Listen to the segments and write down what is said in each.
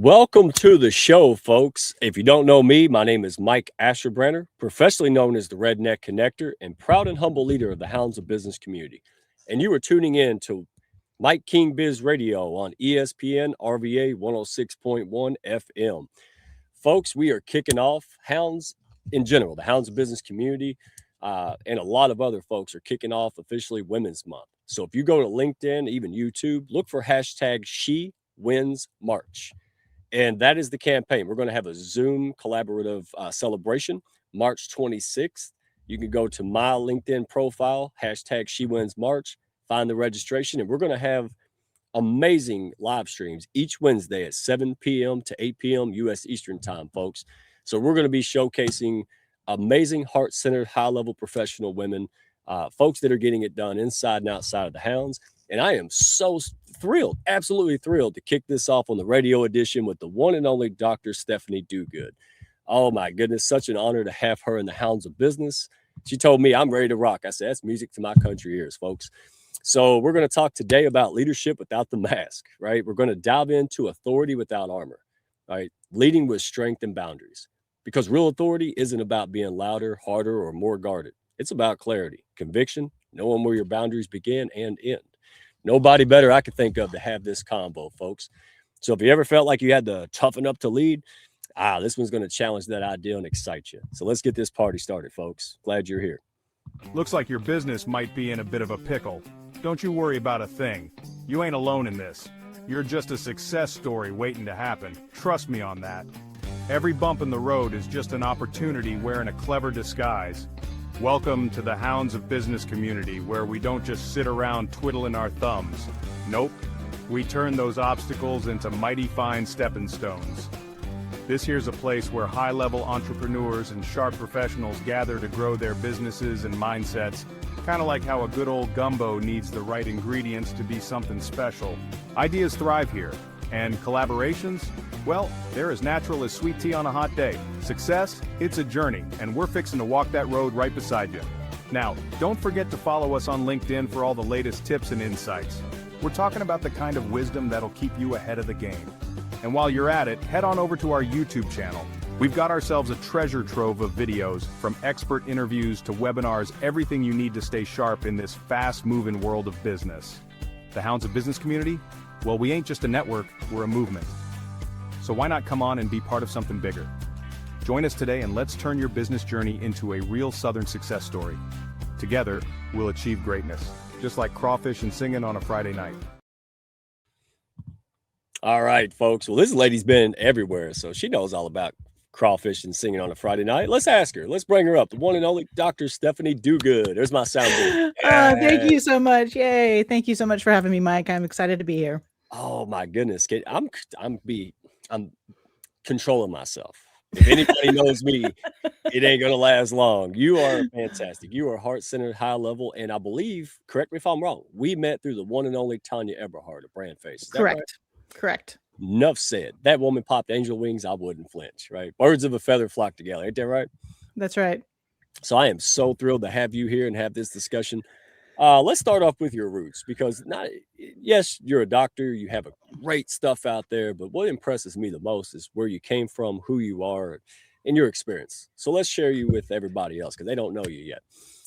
Welcome to the show, folks. If you don't know me, my name is Mike Asherbrenner, professionally known as the Redneck Connector and proud and humble leader of the Hounds of Business community. And you are tuning in to Mike King Biz Radio on ESPN RVA 106.1 FM. Folks, we are kicking off Hounds in general, the Hounds of Business community, and a lot of other folks are kicking off officially Women's Month. So if you go to LinkedIn, even YouTube, look for hashtag She Wins March. And that is the campaign. We're going to have a Zoom collaborative celebration March 26th. You can go to my LinkedIn profile, hashtag She Wins March, find the registration, and we're going to have amazing live streams each Wednesday at 7 p.m. to 8 p.m. U.S. Eastern Time, folks. So we're going to be showcasing amazing heart-centered, high-level professional women, folks that are getting it done inside and outside of the Hounds. And I am so thrilled, absolutely thrilled to kick this off on the radio edition with the one and only Dr. Stephanie Dugood. Oh my goodness, such an honor to have her in the Hounds of Business. She told me I'm ready to rock. I said, that's music to my country ears, folks. So we're going to talk today about leadership without the mask, right? We're going to dive into authority without armor, right? Leading with strength and boundaries. Because real authority isn't about being louder, harder, or more guarded. It's about clarity, conviction, knowing where your boundaries begin and end. Nobody better I could think of to have this combo, folks. So if you ever felt like you had to toughen up to lead, this one's going to challenge that idea and excite you. So let's get this party started, folks. Glad you're here. Looks like your business might be in a bit of a pickle. Don't you worry about a thing. You ain't alone in this. You're just a success story waiting to happen. Trust me on that. Every bump in the road is just an opportunity wearing a clever disguise. Welcome to the Hounds of Business community, where we don't just sit around twiddling our thumbs. Nope, we turn those obstacles into mighty fine stepping stones. This here's a place where high-level entrepreneurs and sharp professionals gather to grow their businesses and mindsets, kind of like how a good old gumbo needs the right ingredients to be something special. Ideas thrive here, and collaborations, well, they're as natural as sweet tea on a hot day. Success, it's a journey, and we're fixing to walk that road right beside you. Now, don't forget to follow us on LinkedIn for all the latest tips and insights. We're talking about the kind of wisdom that'll keep you ahead of the game. And while you're at it, head on over to our YouTube channel. We've got ourselves a treasure trove of videos, from expert interviews to webinars, everything you need to stay sharp in this fast-moving world of business. The Hounds of Business community? Well, we ain't just a network, we're a movement. So why not come on and be part of something bigger? Join us today and let's turn your business journey into a real Southern success story. Together, we'll achieve greatness, just like crawfish and singing on a Friday night. All right, folks. Well, this lady's been everywhere, so she knows all about crawfish and singing on a Friday night. Let's ask her. Let's bring her up. The one and only Dr. Stephanie Dugood. There's my soundboard. Thank you so much. Yay. Thank you so much for having me, Mike. I'm excited to be here. Oh my goodness. I'm controlling myself. If anybody knows me, it ain't going to last long. You are fantastic. You are heart-centered, high level. And I believe, correct me if I'm wrong, we met through the one and only Tanya Eberhard of Brand Face. Correct. Right? Correct. Enough said. That woman popped angel wings. I wouldn't flinch, right? Birds of a feather flock together. Ain't that right? That's right. So I am so thrilled to have you here and have this discussion. Let's start off with your roots, because yes, you're a doctor. You have a great stuff out there. But what impresses me the most is where you came from, who you are, and your experience. So let's share you with everybody else, because they don't know you yet.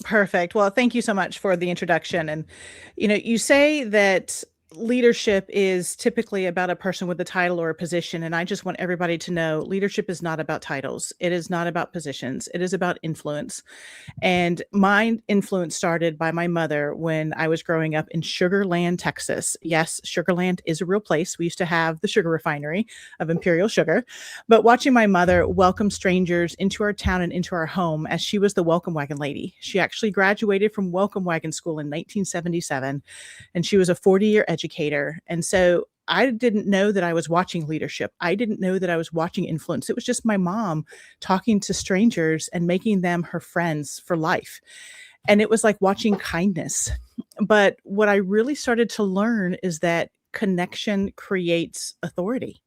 Perfect. Well, thank you so much for the introduction. And, you say that leadership is typically about a person with a title or a position. And I just want everybody to know leadership is not about titles. It is not about positions. It is about influence. And my influence started by my mother when I was growing up in Sugar Land, Texas. Yes, Sugar Land is a real place. We used to have the sugar refinery of Imperial Sugar. But watching my mother welcome strangers into our town and into our home, as she was the welcome wagon lady. She actually graduated from welcome wagon school in 1977, and she was a 40-year educator. And so I didn't know that I was watching leadership. I didn't know that I was watching influence. It was just my mom talking to strangers and making them her friends for life. And it was like watching kindness. But what I really started to learn is that connection creates authority.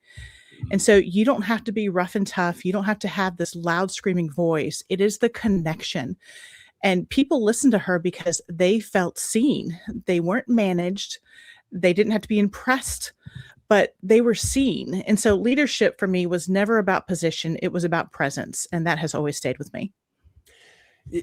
And so you don't have to be rough and tough. You don't have to have this loud screaming voice. It is the connection. And people listened to her because they felt seen. They weren't managed. They didn't have to be impressed, but they were seen. And so leadership for me was never about position, it was about presence, and that has always stayed with me. Y-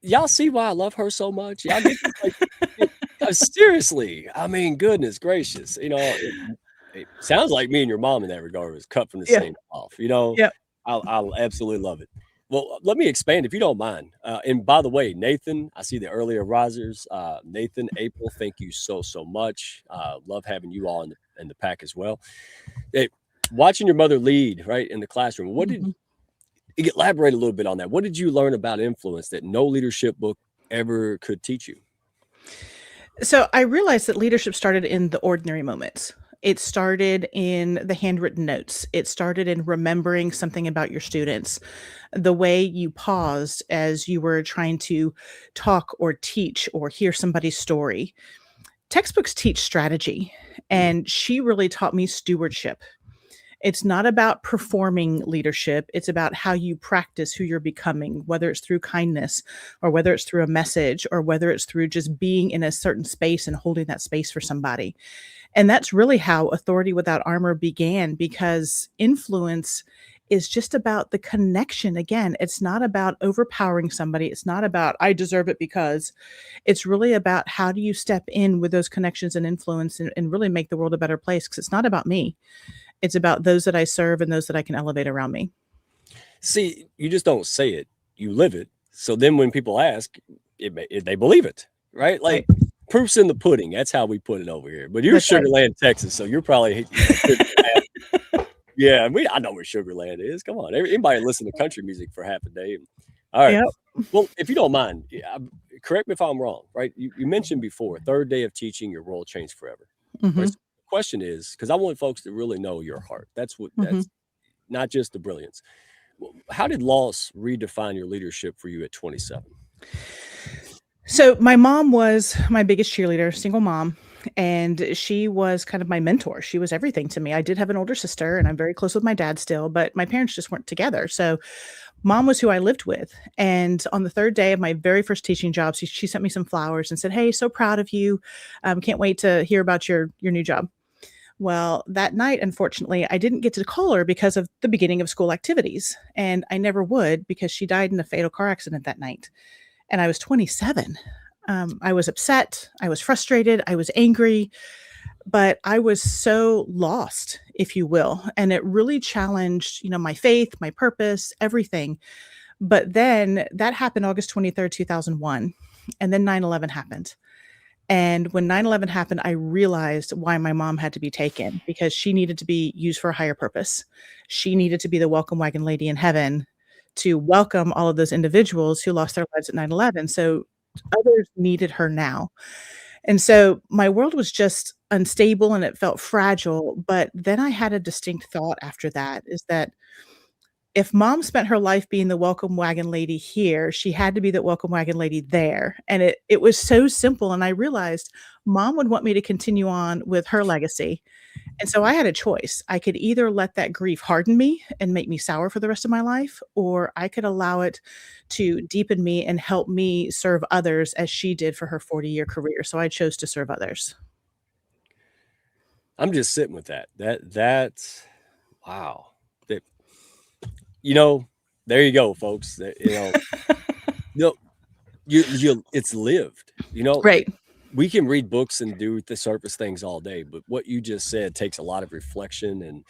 Y'all see why I love her so much? Y'all get like, seriously. I mean, goodness gracious. It sounds like me and your mom in that regard was cut from the Yeah. same cloth. You know, Yeah. I'll absolutely love it. Well, let me expand if you don't mind. And by the way, Nathan, I see the earlier risers. Nathan, April, thank you so much. Love having you all in the pack as well. Hey, watching your mother lead right in the classroom. What did Mhm. elaborate a little bit on that? What did you learn about influence that no leadership book ever could teach you? So I realized that leadership started in the ordinary moments. It started in the handwritten notes. It started in remembering something about your students, the way you paused as you were trying to talk or teach or hear somebody's story. Textbooks teach strategy, Mm. and she really taught me stewardship. It's not about performing leadership. It's about how you practice who you're becoming, whether it's through kindness or whether it's through a message or whether it's through just being in a certain space and holding that space for somebody. And that's really how Authority Without Armor began, because influence is just about the connection. Again, it's not about overpowering somebody. It's not about, I deserve it because. It's really about how do you step in with those connections and influence and really make the world a better place, because it's not about me. It's about those that I serve and those that I can elevate around me. See, you just don't say it; you live it. So then, when people ask, they believe it, right? Right. Like proofs in the pudding. That's how we put it over here. But you're That's right. Sugarland, Texas, so you're probably yeah. I know where Sugarland is. Come on, anybody listen to country music for half a day. All right. Yep. Well, if you don't mind, correct me if I'm wrong. Right? You mentioned before, third day of teaching, your role changed forever. Right. Mhm. So the question is, because I want folks to really know your heart. Mhm. That's not just the brilliance. How did loss redefine your leadership for you at 27? So my mom was my biggest cheerleader, single mom, and she was kind of my mentor. She was everything to me. I did have an older sister, and I'm very close with my dad still, but my parents just weren't together. So mom was who I lived with. And on the third day of my very first teaching job, she sent me some flowers and said, "Hey, so proud of you. Can't wait to hear about your new job." Well, that night, unfortunately, I didn't get to call her because of the beginning of school activities, and I never would because she died in a fatal car accident that night, and I was 27. I was upset, I was frustrated, I was angry, but I was so lost, if you will, and it really challenged, my faith, my purpose, everything. But then that happened August 23rd, 2001, and then 9/11 happened. And when 9/11 happened, I realized why my mom had to be taken, because she needed to be used for a higher purpose. She needed to be the welcome wagon lady in heaven to welcome all of those individuals who lost their lives at 9/11. So others needed her now. And so my world was just unstable and it felt fragile. But then I had a distinct thought after that, is that if mom spent her life being the welcome wagon lady here, she had to be the welcome wagon lady there. And it was so simple. And I realized mom would want me to continue on with her legacy. And so I had a choice. I could either let that grief harden me and make me sour for the rest of my life, or I could allow it to deepen me and help me serve others as she did for her 40-year career. So I chose to serve others. I'm just sitting with that. That's wow. That you know, there you go, folks. No, it's lived. Right. We can read books and do the surface things all day, but what you just said takes a lot of reflection and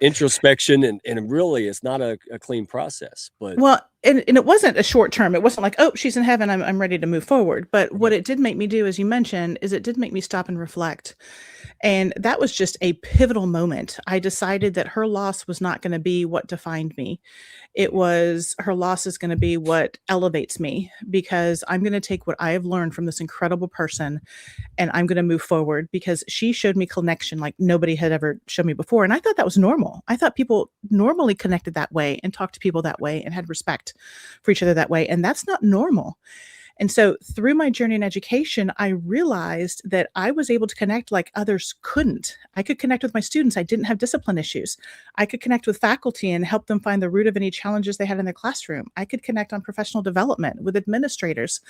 introspection, and really, it's not a clean process. But Well, and it wasn't a short term. It wasn't like, "Oh, she's in heaven. I'm ready to move forward." But what right, it did make me do, as you mentioned, is it did make me stop and reflect. And that was just a pivotal moment. I decided that her loss was not gonna be what defined me. It was her loss is gonna be what elevates me, because I'm gonna take what I have learned from this incredible person and I'm gonna move forward, because she showed me connection like nobody had ever shown me before, and I thought that was normal. I thought people normally connected that way and talked to people that way and had respect for each other that way, and that's not normal. And so through my journey in education, I realized that I was able to connect like others couldn't. I could connect with my students. I didn't have discipline issues. I could connect with faculty and help them find the root of any challenges they had in their classroom. I could connect on professional development with administrators.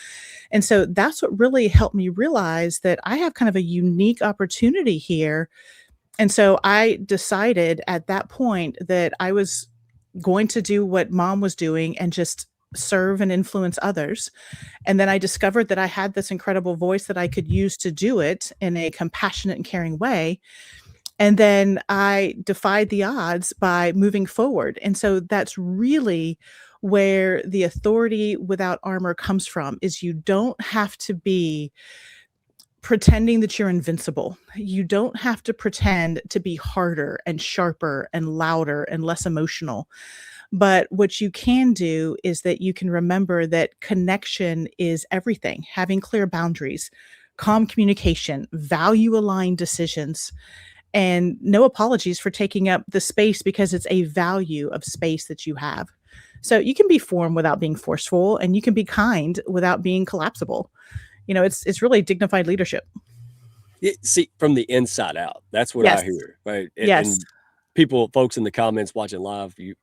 And so that's what really helped me realize that I have kind of a unique opportunity here And so I decided at that point that I was going to do what mom was doing and just serve and influence others. And then I discovered that I had this incredible voice that I could use to do it in a compassionate and caring way. And then I defied the odds by moving forward. And so that's really where the authority without armor comes from, is you don't have to be pretending that you're invincible. You don't have to pretend to be harder and sharper and louder and less emotional. But what you can do is that you can remember that connection is everything, having clear boundaries, calm communication, value aligned decisions, and no apologies for taking up the space because it's a value of space that you have. So you can be form without being forceful, and you can be kind without being collapsible. It's really dignified leadership. See, from the inside out, that's what I Yes. hear, right? And Yes. folks in the comments watching live, you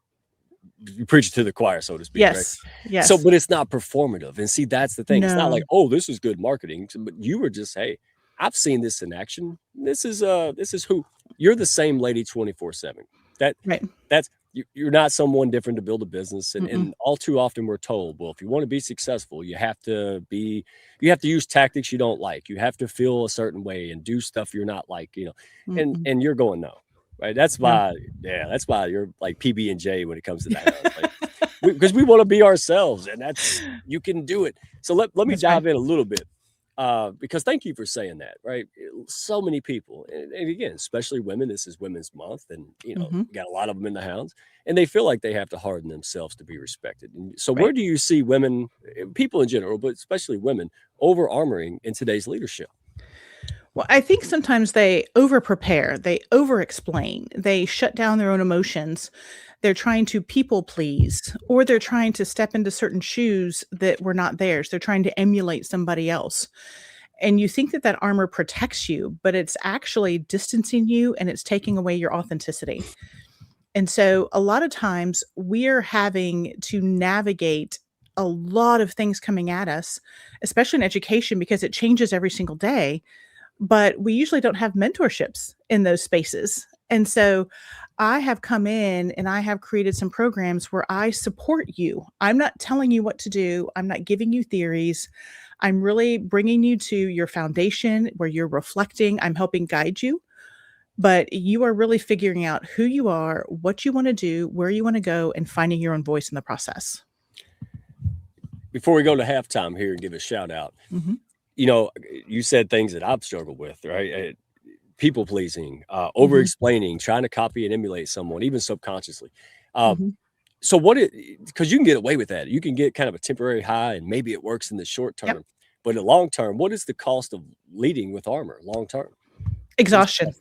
preach it to the choir, so to speak, right? Yes. Yes. So, but it's not performative. And see, that's the thing. It's not No. like, oh, this is good marketing. But you were just, hey, I've seen this in action. This is who you're, the same lady 24/7. Right. That's you're not someone different to build a business. And, Mm-mm. and all too often we're told, well, if you want to be successful, you have to use tactics you don't like. You have to feel a certain way and do stuff you're not like, Mm-mm. and you're going, no. Right. That's No. why you're like PB&J when it comes to that. Like, because we want to be ourselves, and you can do it. So let me That's right. dive in a little bit, because thank you for saying that. Right. So many people, and again, especially women, this is Women's Month, and Mhm. we got a lot of them in the Hounds, and they feel like they have to harden themselves to be respected. And so Right. where do you see women, people in general, but especially women, over armoring in today's leadership? Well, I think sometimes they over prepare, they over explain, they shut down their own emotions. They're trying to people please, or they're trying to step into certain shoes that were not theirs. They're trying to emulate somebody else. And you think that that armor protects you, but it's actually distancing you, and it's taking away your authenticity. And so a lot of times we're having to navigate a lot of things coming at us, especially in education, because it changes every single day. But we usually don't have mentorships in those spaces. And so I have come in and I have created some programs where I support you. I'm not telling you what to do, I'm not giving you theories. I'm really bringing you to your foundation where you're reflecting. I'm helping guide you, but you are really figuring out who you are, what you want to do, where you want to go, and finding your own voice in the process. Before we go to halftime here and give a shout out, Mhm. you said things that I've struggled with, right? People pleasing, over Mhm. explaining, trying to copy and emulate someone, even subconsciously. Uh, Mhm. so because you can get away with that. You can get kind of a temporary high, and maybe it works in the short Yep. term, but in the long term, what is the cost of leading with armor long term? Exhaustion.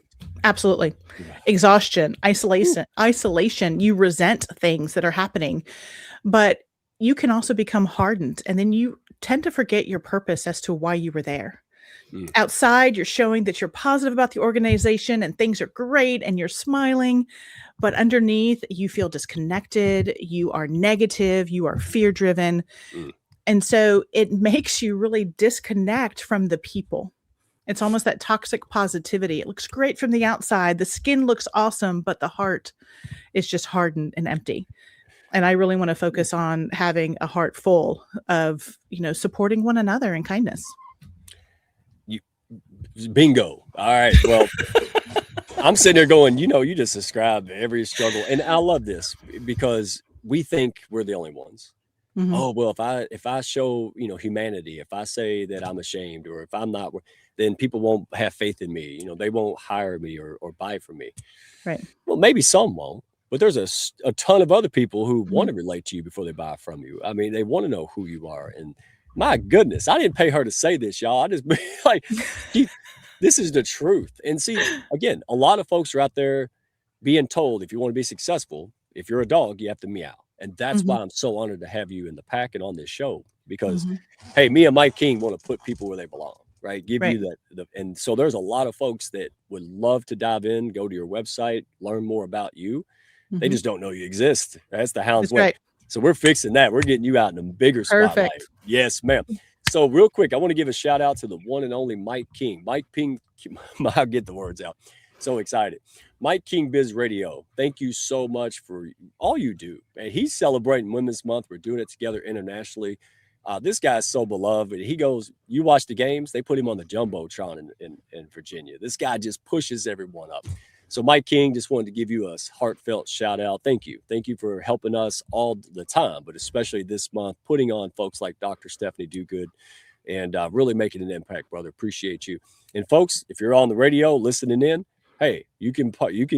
Absolutely. Yeah. Exhaustion, isolation, you resent things that are happening, but you can also become hardened, and then you tend to forget your purpose as to why you were there. Mm. Outside, you're showing that you're positive about the organization and things are great and you're smiling, but underneath you feel disconnected, you are negative, you are fear-driven, Mm. and so it makes you really disconnect from the people. It's almost that toxic positivity. It looks great from the outside. The skin looks awesome, but the heart is just hardened and empty. And I really want to focus on having a heart full of, supporting one another in kindness. Bingo. All right. Well, I'm sitting there going, you just described every struggle. And I love this because we think we're the only ones. Mhm. Oh, well, if I show, humanity, if I say that I'm ashamed, or if I'm not, then people won't have faith in me. They won't hire me or buy from me. Right. Well, maybe some won't, but there's a ton of other people who want to Mhm. relate to you before they buy from you. I mean, they want to know who you are. And my goodness, I didn't pay her to say this, y'all. I just like, this is the truth. And see, again, a lot of folks are out there being told, if you want to be successful, if you're a dog, you have to meow. And that's why Mhm. I'm so honored to have you in the pack and on this show, because, Mhm. hey, me and Mike King want to put people where they belong, right? Give Right. you and so there's a lot of folks that would love to dive in, go to your website, learn more about you. They Mhm. just don't know you exist. That's the Hounds That's way. right. So we're fixing that. We're getting you out in a bigger spotlight. Perfect. Yes, ma'am. So real quick, I want to give a shout out to the one and only Mike King. Mike King, I'll get the words out. So excited. Mike King Biz Radio, thank you so much for all you do. And he's celebrating Women's Month. We're doing it together internationally. This guy's so beloved. He goes, you watch the games, they put him on the Jumbotron in Virginia. This guy just pushes everyone up. So Mike King, just wanted to give you a heartfelt shout out. Thank you. Thank you for helping us all the time, but especially this month, putting on folks like Dr. Stephanie Dogood and really making an impact, brother. Appreciate you. And folks, if you're on the radio listening in, hey, you can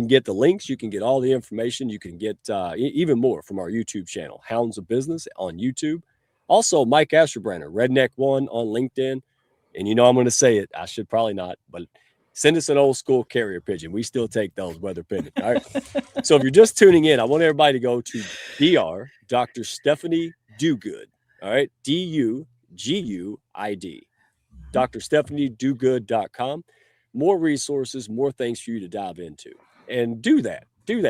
get the links, you can get all the information, you can get even more from our YouTube channel, Hounds of Business on YouTube. Also, Mike Asherbrenner, Redneck One on LinkedIn. And you know I'm going to say it. I should probably not, but send us an old school carrier pigeon. We still take those, weather pigeon. All right. So if you're just tuning in, I want everybody to go to Dr. Stephanie Dogood. All right. DUGUID. DrStephanieDogood.com. More resources, more things for you to dive into. And do that.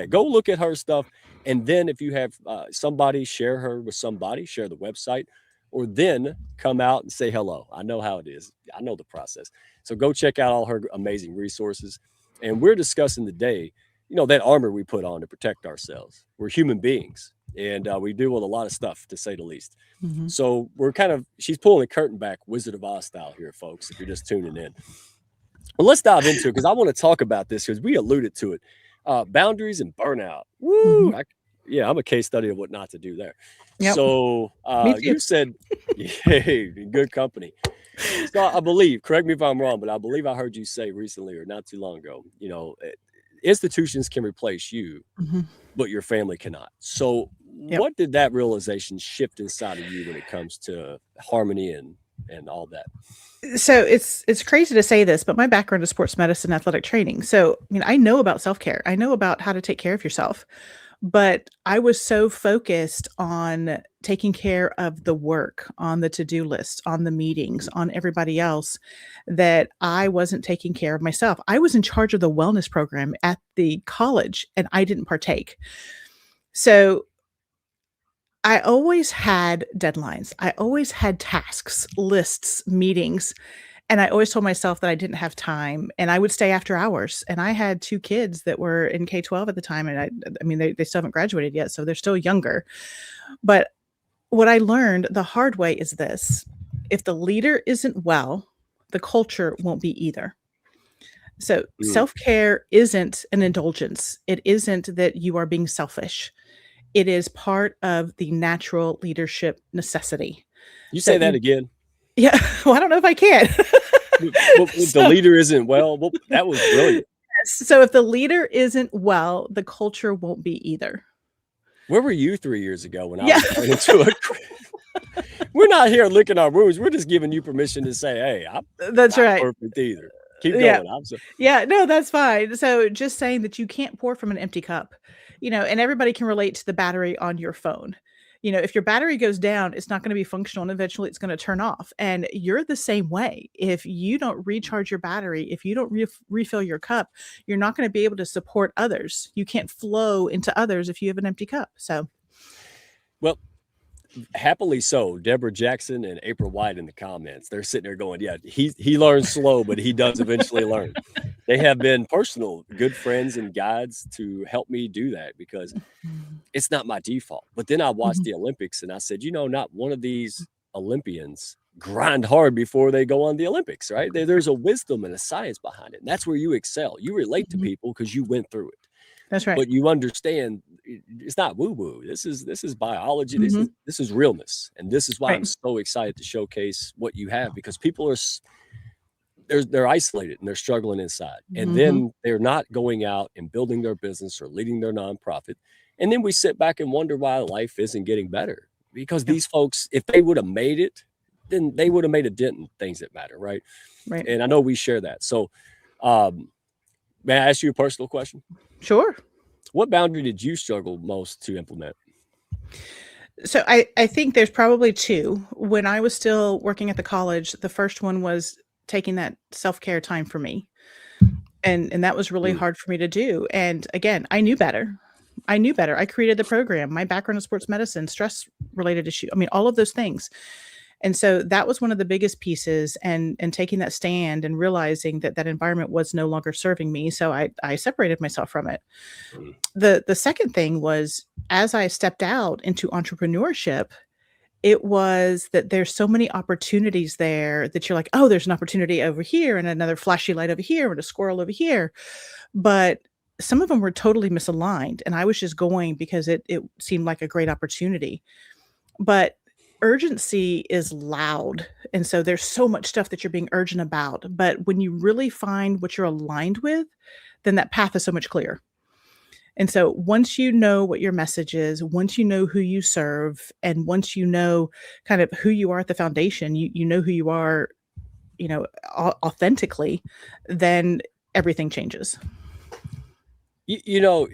Go look at her stuff. And then if you have somebody, share her with somebody, share the website, or then come out and say hello. I know how it is. I know the process. So go check out all her amazing resources. And we're discussing today, that armor we put on to protect ourselves. We're human beings, and we deal with a lot of stuff, to say the least. Mm-hmm. So she's pulling the curtain back, Wizard of Oz style here, folks, if you're just tuning in. Well, let's dive into it, because I want to talk about this, because we alluded to it. Boundaries and burnout. Woo! Mm-hmm. I'm a case study of what not to do there. Yep. So you said, hey, good company. So I believe, correct me if I'm wrong, but I believe I heard you say recently or not too long ago, institutions can replace you, mm-hmm. but your family cannot. So what did that realization shift inside of you when it comes to harmony and all that? So it's crazy to say this, but my background is sports medicine, athletic training. So, I know about self-care. I know about how to take care of yourself, but I was so focused on taking care of the work, on the to-do list, on the meetings, on everybody else, that I wasn't taking care of myself. I was in charge of the wellness program at the college, and I didn't partake. So I always had deadlines. I always had tasks, lists, meetings, and I always told myself that I didn't have time, and I would stay after hours. And I had 2 kids that were in K-12 at the time, and they still haven't graduated yet, so they're still younger. But what I learned the hard way is this: if the leader isn't well, the culture won't be either. So self-care isn't an indulgence. It isn't that you are being selfish. It is part of the natural leadership necessity. You say that again? Yeah. Well, I don't know if I can. The leader isn't well. Well, that was brilliant. So if the leader isn't well, the culture won't be either. Where were you 3 years ago when I was going into it? We're not here licking our wounds. We're just giving you permission to say, hey, that's not right. perfect either. Keep going. No, that's fine. So just saying that you can't pour from an empty cup, and everybody can relate to the battery on your phone. If your battery goes down, it's not going to be functional, and eventually it's going to turn off. And you're the same way. If you don't recharge your battery, if you don't refill your cup, you're not going to be able to support others. You can't flow into others if you have an empty cup. So, well, happily so. Deborah Jackson and April White in the comments, they're sitting there going, yeah, he learns slow, but he does eventually learn. They have been personal, good friends and guides to help me do that, because it's not my default. But then I watched the Olympics, and I said, not one of these Olympians grind hard before they go on the Olympics, right? There's a wisdom and a science behind it. And that's where you excel. You relate to people because you went through it. That's right. But you understand it's not woo-woo. This is biology. This is realness. And this is why I'm so excited to showcase what you have, because people are they're isolated and they're struggling inside. And then they're not going out and building their business or leading their nonprofit. And then we sit back and wonder why life isn't getting better. Because these folks, if they would have made it, then they would have made a dent in things that matter, right? Right. And I know we share that. So may I ask you a personal question? Sure. What boundary did you struggle most to implement? So I think there's probably 2. When I was still working at the college, the first one was taking that self-care time for me. And that was really hard for me to do. And again, I knew better. I created the program. My background is sports medicine, stress related issue. All of those things. And so that was one of the biggest pieces, and taking that stand and realizing that that environment was no longer serving me. So I separated myself from it. Mm. The second thing was, as I stepped out into entrepreneurship, it was that there's so many opportunities there that you're like, oh, there's an opportunity over here and another flashy light over here and a squirrel over here. But some of them were totally misaligned. And I was just going because it seemed like a great opportunity. But urgency is loud. And so there's so much stuff that you're being urgent about. But when you really find what you're aligned with, then that path is so much clearer. And so once you know what your message is, once you know who you serve, and once you know kind of who you are at the foundation, you know who you are, authentically, then everything changes. You know,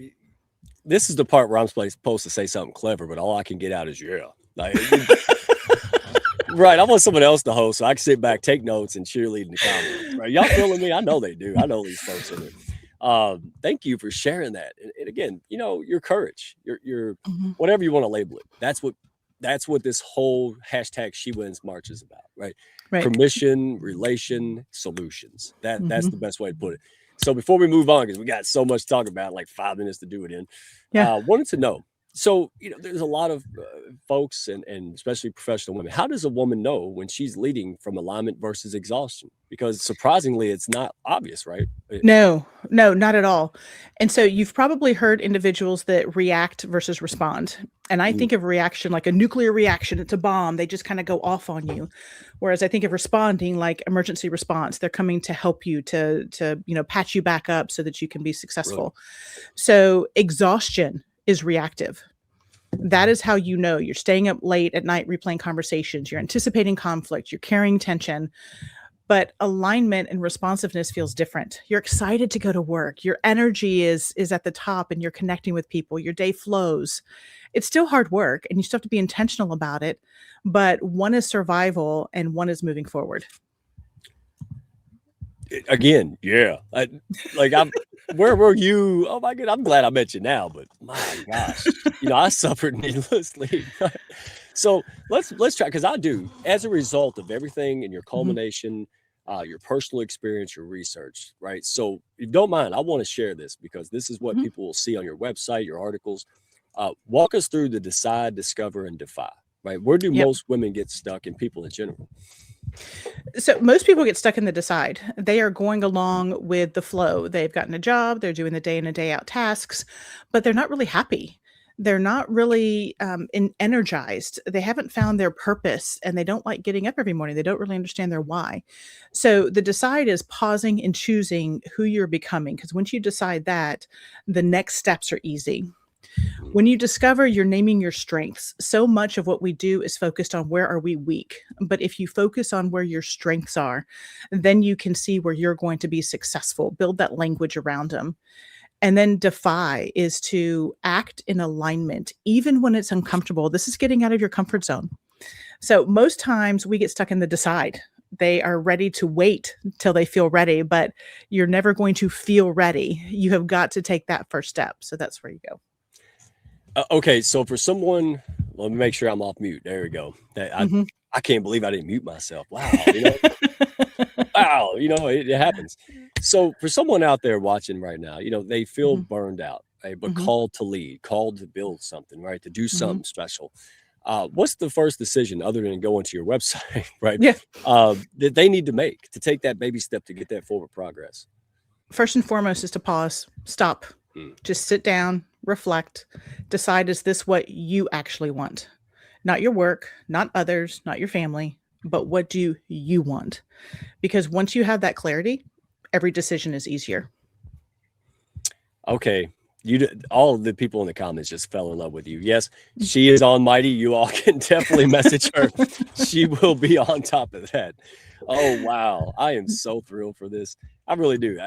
this is the part where I'm supposed to say something clever, but all I can get out is yeah. Like, right. I want someone else to host so I can sit back, take notes, and cheerlead in the comments. Right? Y'all feeling me? I know they do. I know these folks in it. Thank you for sharing that. And again, your courage, your whatever you want to label it. That's what this whole hashtag She Wins March is about, right? Right. Permission, relation, solutions. That's the best way to put it. So before we move on, because we got so much to talk about, like 5 minutes to do it in, wanted to know. So, there's a lot of folks and especially professional women. How does a woman know when she's leading from alignment versus exhaustion? Because surprisingly, it's not obvious, right? No, not at all. And so you've probably heard individuals that react versus respond. And I think of reaction like a nuclear reaction. It's a bomb. They just kind of go off on you. Whereas I think of responding like emergency response. They're coming to help you to patch you back up so that you can be successful. Really? So exhaustion is reactive. That is how you're staying up late at night replaying conversations, you're anticipating conflict, you're carrying tension. But alignment and responsiveness feels different. You're excited to go to work. Your energy is at the top and you're connecting with people. Your day flows. It's still hard work and you still have to be intentional about it. But one is survival and one is moving forward. Again, yeah. Where were you? Oh my God, I'm glad I met you now, but my gosh, I suffered needlessly. So let's try, because I do, as a result of everything in your culmination, your personal experience, your research, right? So if you don't mind, I want to share this because this is what people will see on your website, your articles. Walk us through the decide, discover, and defy, right? Where do most women get stuck, and people in general? So most people get stuck in the decide. They are going along with the flow. They've gotten a job, they're doing the day in and day out tasks, but they're not really happy. They're not really energized. They haven't found their purpose and they don't like getting up every morning. They don't really understand their why. So the decide is pausing and choosing who you're becoming. Because once you decide that, the next steps are easy. When you discover, you're naming your strengths. So much of what we do is focused on where are we weak. But if you focus on where your strengths are, then you can see where you're going to be successful. Build that language around them. And then defy is to act in alignment, even when it's uncomfortable. This is getting out of your comfort zone. So most times we get stuck in the decide. They are ready to wait till they feel ready, but you're never going to feel ready. You have got to take that first step. So that's where you go. Okay, so for someone, let me make sure I'm off mute. There we go. I can't believe I didn't mute myself. Wow. Wow, it happens. So for someone out there watching right now, they feel burned out, right? But called to lead, called to build something, right? To do something special. What's the first decision other than going to your website, right? Yeah. That they need to make to take that baby step to get that forward progress? First and foremost is to pause, stop, just sit down, reflect, decide, is this what you actually want? Not your work, not others, not your family, but what do you want? Because once you have that clarity, every decision is easier. Okay. All of the people in the comments just fell in love with you. Yes, she is almighty. You all can definitely message her. She will be on top of that. Oh, wow. I am so thrilled for this. I really do.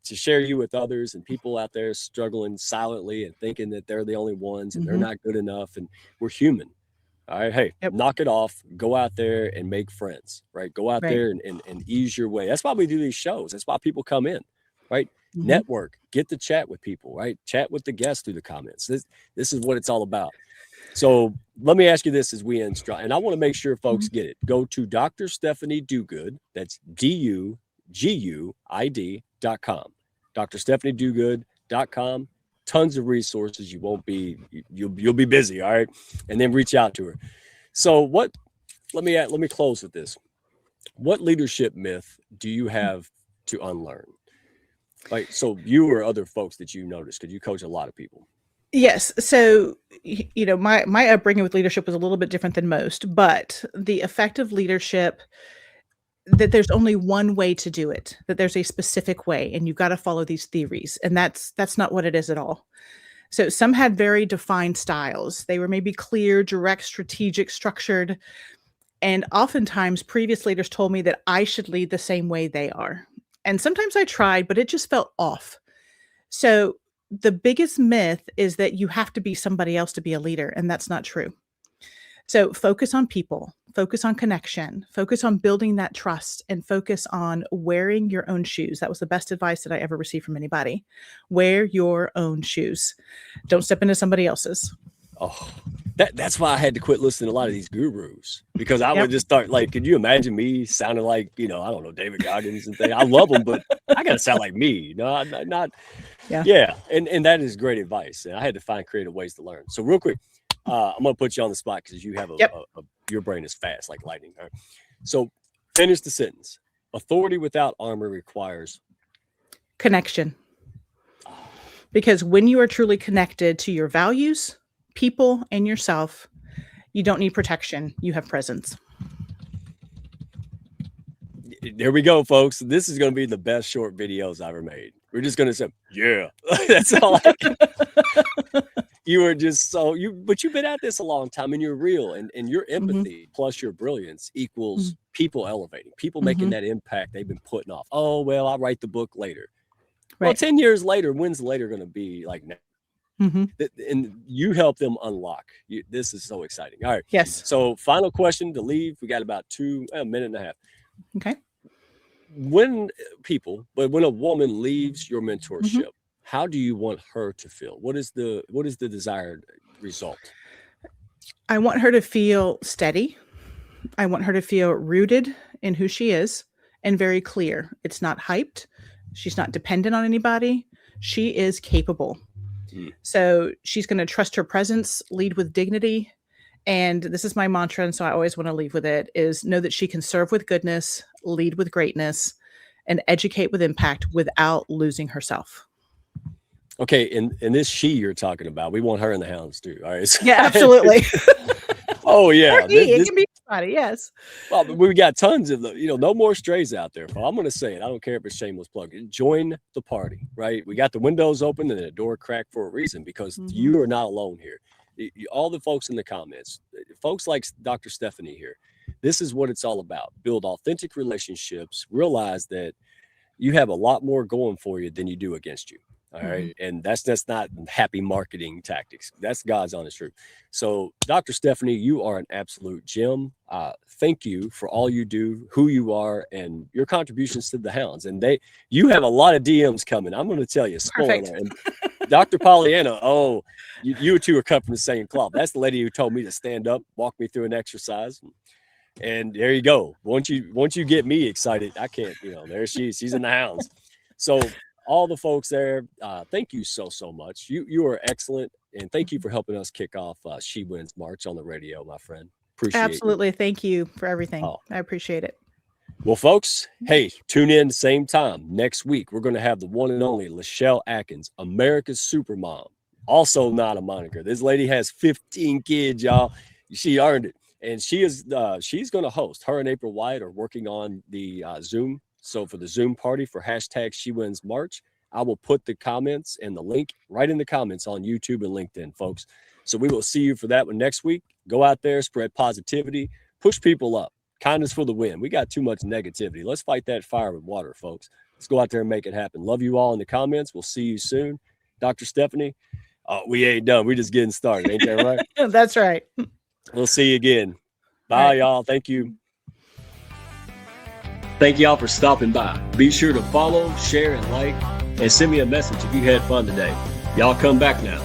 To share you with others and people out there struggling silently and thinking that they're the only ones and they're not good enough and we're human. All right. Hey, knock it off. Go out there and make friends, right? Go out there and ease your way. That's why we do these shows. That's why people come in, right? Network, get to chat with people, right? Chat with the guests through the comments. This is what it's all about. So let me ask you this as we end, and I want to make sure folks get it. Go to Dr. Stephanie Duguid. That's DUGUID.com. DrStephanieDuguid.com. Tons of resources. You'll be busy. All right. And then reach out to her. So let me close with this. What leadership myth do you have to unlearn? Like, so you or other folks that you noticed, because you coach a lot of people. Yes. So, my upbringing with leadership was a little bit different than most, but the effective leadership, that there's only one way to do it, that there's a specific way, and you've got to follow these theories. And that's not what it is at all. So some had very defined styles. They were maybe clear, direct, strategic, structured. And oftentimes previous leaders told me that I should lead the same way they are. And sometimes I tried, but it just felt off. So the biggest myth is that you have to be somebody else to be a leader, and that's not true. So focus on people, focus on connection, focus on building that trust, and focus on wearing your own shoes. That was the best advice that I ever received from anybody. Wear your own shoes. Don't step into somebody else's. Oh, that's why I had to quit listening to a lot of these gurus, because I would just start, like, could you imagine me sounding like, I don't know, David Goggins and things? I love them, but I got to sound like me. No, not. Yeah. And that is great advice. And I had to find creative ways to learn. So real quick, I'm going to put you on the spot because you have your brain is fast like lightning. All right. So finish the sentence. Authority without armor requires connection. Because when you are truly connected to your values, people, and yourself, you don't need protection. You have presence. There we go, folks. This is going to be the best short videos I ever made. We're just going to say, yeah, that's all I can. You were just but you've been at this a long time, and you're real, and your empathy plus your brilliance equals people elevating, people making that impact they've been putting off. Oh, well, I'll write the book later. Right. Well, 10 years later, when's later going to be like now? And you help them unlock. This is so exciting. All right. Yes. So final question to leave. We got about a minute and a half. Okay. When a woman leaves your mentorship, how do you want her to feel? What is the desired result? I want her to feel steady. I want her to feel rooted in who she is and very clear. It's not hyped. She's not dependent on anybody. She is capable. So she's going to trust her presence, lead with dignity. And this is my mantra, and so I always want to leave with it, is know that she can serve with goodness, lead with greatness, and educate with impact without losing herself. Okay. And this she you're talking about, we want her in the Hounds too. All right. So, yeah, absolutely. Oh yeah. It can be anybody. Yes. Well, we got tons of no more strays out there. I'm going to say it. I don't care if it's shameless plug. Join the party, right? We got the windows open and the door cracked for a reason, because you are not alone here. All the folks in the comments, folks like Dr. Stephanie here, this is what it's all about. Build authentic relationships. Realize that you have a lot more going for you than you do against you. All right. And that's not happy marketing tactics. That's God's honest truth. So Dr. Stephanie, you are an absolute gem. Thank you for all you do, who you are, and your contributions to the Hounds. And you have a lot of DMs coming. I'm going to tell you, spoiler. And Dr. Pollyanna, you two are cut from the same cloth. That's the lady who told me to stand up, walk me through an exercise. And there you go. Once you get me excited, I can't, there she's in the Hounds. So all the folks there, thank you so much. You are excellent, and thank you for helping us kick off She Wins March on the radio, my friend. Appreciate it. Absolutely. Thank you for everything. I appreciate it. Well, folks, hey, tune in the same time next week. We're going to have the one and only Lachelle Atkins, America's Supermom. Also not a moniker. This lady has 15 kids, y'all. She earned it, and she's going to host. Her and April White are working on the Zoom. So for the Zoom party for #SheWinsMarch, I will put the comments and the link right in the comments on YouTube and LinkedIn, folks. So we will see you for that one next week. Go out there, spread positivity, push people up. Kindness for the win. We got too much negativity. Let's fight that fire with water, folks. Let's go out there and make it happen. Love you all in the comments. We'll see you soon. Dr. Stephanie, we ain't done. We're just getting started. Ain't that right? That's right. We'll see you again. Bye, y'all. Thank you. Thank y'all for stopping by. Be sure to follow, share, and like, and send me a message if you had fun today. Y'all come back now.